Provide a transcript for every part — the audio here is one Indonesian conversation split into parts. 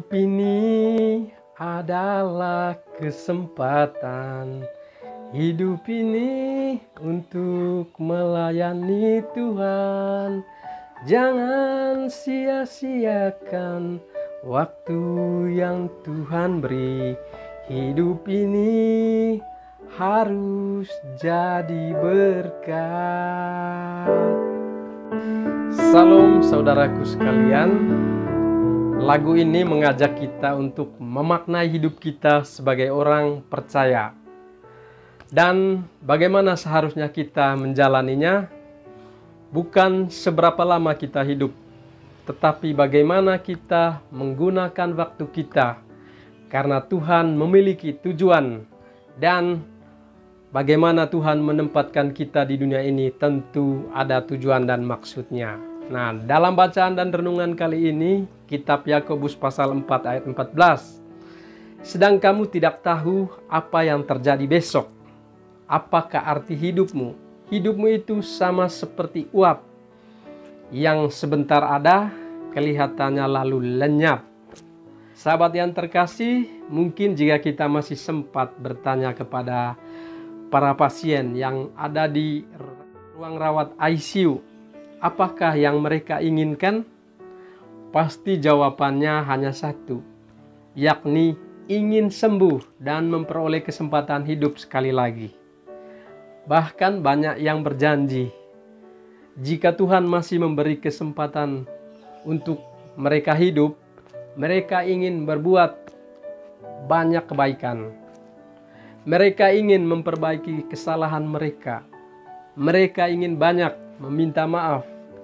Hidup ini adalah kesempatan. Hidup ini untuk melayani Tuhan. Jangan sia-siakan waktu yang Tuhan beri. Hidup ini harus jadi berkat. Salam saudaraku sekalian. Lagu ini mengajak kita untuk memaknai hidup kita sebagai orang percaya. Dan bagaimana seharusnya kita menjalaninya? Bukan seberapa lama kita hidup, tetapi bagaimana kita menggunakan waktu kita. Karena Tuhan memiliki tujuan, dan bagaimana Tuhan menempatkan kita di dunia ini tentu ada tujuan dan maksudnya. Nah, dalam bacaan dan renungan kali ini, kitab Yakobus pasal 4 ayat 14. Sedang kamu tidak tahu apa yang terjadi besok. Apakah arti hidupmu? Hidupmu itu sama seperti uap yang sebentar ada, kelihatannya lalu lenyap. Sahabat yang terkasih, mungkin jika kita masih sempat bertanya kepada para pasien yang ada di ruang rawat ICU, apakah yang mereka inginkan? Pasti jawabannya hanya satu, yakni ingin sembuh dan memperoleh kesempatan hidup sekali lagi. Bahkan banyak yang berjanji, jika Tuhan masih memberi kesempatan untuk mereka hidup, mereka ingin berbuat banyak kebaikan. Mereka ingin memperbaiki kesalahan mereka. Mereka ingin banyak meminta maaf.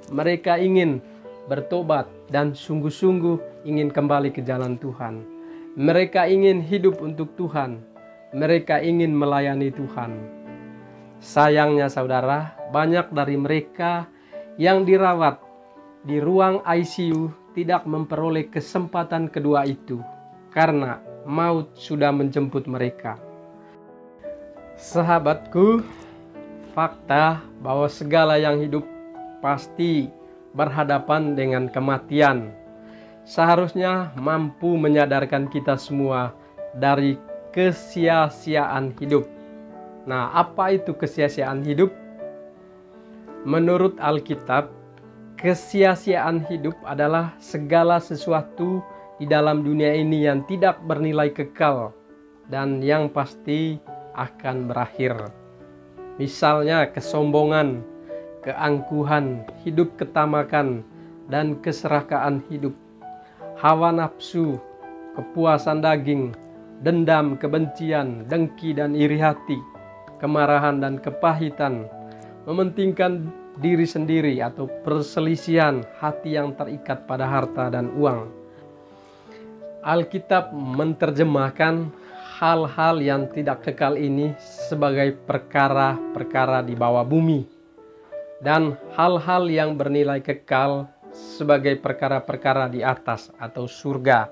Mereka ingin bertobat dan sungguh-sungguh ingin kembali ke jalan Tuhan. Mereka ingin hidup untuk Tuhan. Mereka ingin melayani Tuhan. Sayangnya saudara, banyak dari mereka yang dirawat di ruang ICU tidak memperoleh kesempatan kedua itu karena maut sudah menjemput mereka. Sahabatku, fakta bahwa segala yang hidup pasti berhadapan dengan kematian seharusnya mampu menyadarkan kita semua dari kesia-siaan hidup. Nah, apa itu kesia-siaan hidup? Menurut Alkitab, kesia-siaan hidup adalah segala sesuatu di dalam dunia ini yang tidak bernilai kekal dan yang pasti akan berakhir. Misalnya kesombongan, keangkuhan, hidup ketamakan, dan keserakahan hidup. Hawa nafsu, kepuasan daging, dendam, kebencian, dengki dan iri hati, kemarahan dan kepahitan, mementingkan diri sendiri atau perselisihan, hati yang terikat pada harta dan uang. Alkitab menerjemahkan hal-hal yang tidak kekal ini sebagai perkara-perkara di bawah bumi, dan hal-hal yang bernilai kekal sebagai perkara-perkara di atas atau surga.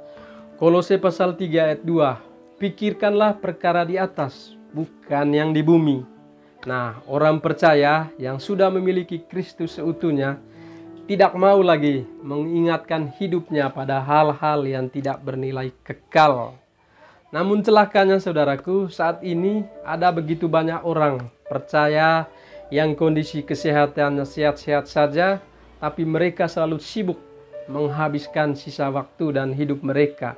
Kolose pasal 3 ayat 2, pikirkanlah perkara di atas, bukan yang di bumi. Nah, orang percaya yang sudah memiliki Kristus seutuhnya tidak mau lagi mengingatkan hidupnya pada hal-hal yang tidak bernilai kekal. Namun celakanya saudaraku, saat ini ada begitu banyak orang percaya yang kondisi kesehatannya sehat-sehat saja, tapi mereka selalu sibuk menghabiskan sisa waktu dan hidup mereka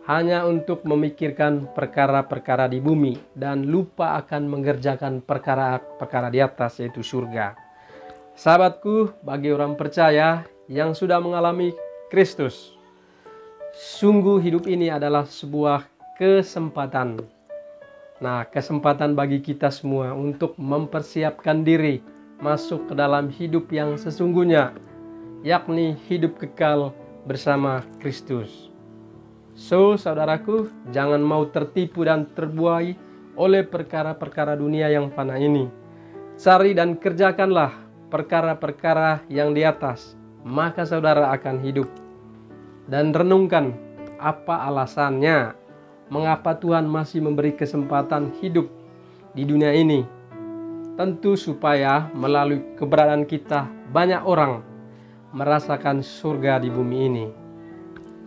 hanya untuk memikirkan perkara-perkara di bumi dan lupa akan mengerjakan perkara-perkara di atas, yaitu surga. Sahabatku, bagi orang percaya yang sudah mengalami Kristus, sungguh hidup ini adalah sebuah kesempatan. Nah, kesempatan bagi kita semua untuk mempersiapkan diri masuk ke dalam hidup yang sesungguhnya, yakni hidup kekal bersama Kristus. So, saudaraku, jangan mau tertipu dan terbuai oleh perkara-perkara dunia yang fana ini. Cari dan kerjakanlah perkara-perkara yang di atas, maka saudara akan hidup. Dan renungkan apa alasannya, mengapa Tuhan masih memberi kesempatan hidup di dunia ini. Tentu supaya melalui keberadaan kita banyak orang merasakan surga di bumi ini.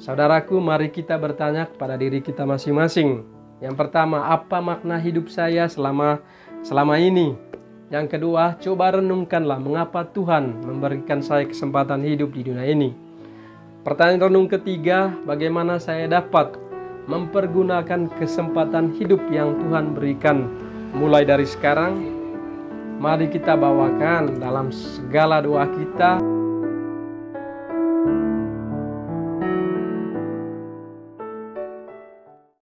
Saudaraku, mari kita bertanya kepada diri kita masing-masing. Yang pertama, apa makna hidup saya selama ini? Yang kedua, coba renungkanlah mengapa Tuhan memberikan saya kesempatan hidup di dunia ini. Pertanyaan renung ketiga, bagaimana saya dapat mempergunakan kesempatan hidup yang Tuhan berikan mulai dari sekarang? Mari kita bawakan dalam segala doa kita.